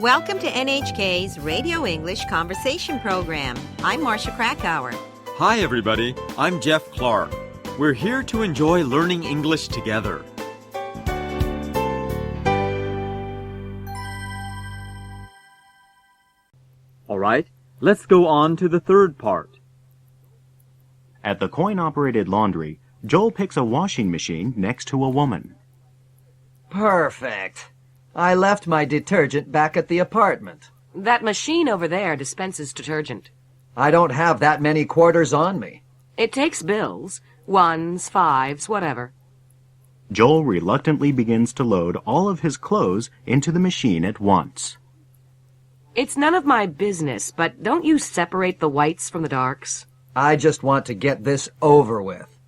Welcome to NHK's Radio English Conversation Program. I'm Marcia Krakauer. Hi, everybody. I'm Jeff Clark. We're here to enjoy learning English together. All right, let's go on to the third part. At the coin-operated laundry, Joel picks a washing machine next to a woman. Perfect. I left my detergent back at the apartment. That machine over there dispenses detergent. I don't have that many quarters on me. It takes bills, ones, fives, whatever. Joel reluctantly begins to load all of his clothes into the machine at once. It's none of my business, but don't you separate the whites from the darks? I just want to get this over with.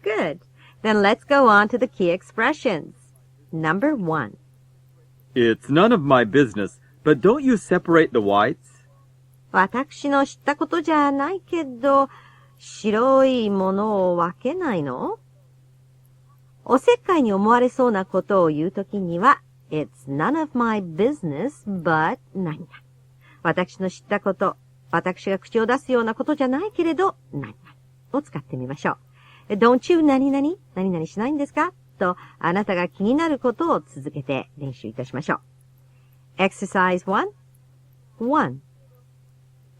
Good. Then let's go on to the key expressions. Number 1. It's none of my business, but don't you separate the whites? 私の知ったことじゃないけど、白いものを分けないの？おせっかいに思われそうなことを言うときには、It's none of my business, but 何々。私の知ったこと、私が口を出すようなことじゃないけれど、何々を使ってみましょう。Don't you 何々？何々しないんですか？と、あなたが気になることを続けて練習いたしましょう。Exercise 1.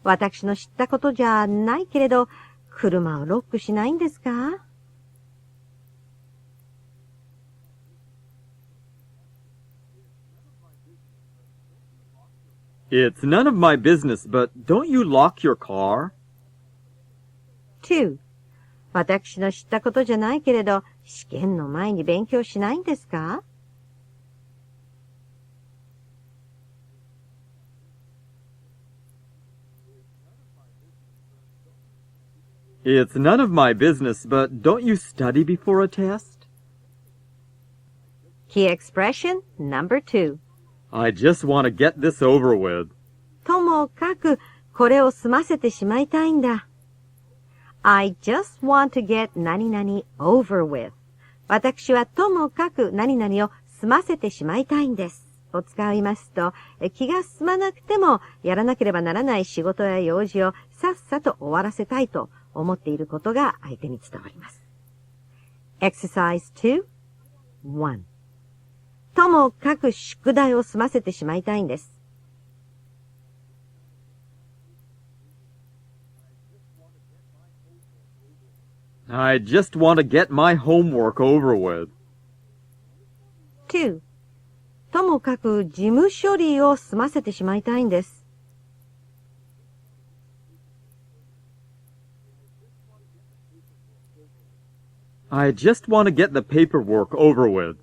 私の知ったことじゃないけれど、車をロックしないんですか？ It's none of my business, but don't you lock your car? 2. 私の知ったことじゃないけれど、試験の前に勉強しないんですか？ It's none of my business, but don't you study before a test? Key expression number 2. I just want to get this over with. ともかく、これを済ませてしまいたいんだ。I just want to get 何々 over with. 私はともかく何々を済ませてしまいたいんです。を使いますと、気が済まなくてもやらなければならない仕事や用事をさっさと終わらせたいと思っていることが相手に伝わります。Exercise 2. ともかく宿題を済ませてしまいたいんです。I just want to get my homework over with. 2. ともかく事務処理を済ませてしまいたいんです。I just want to get the paperwork over with.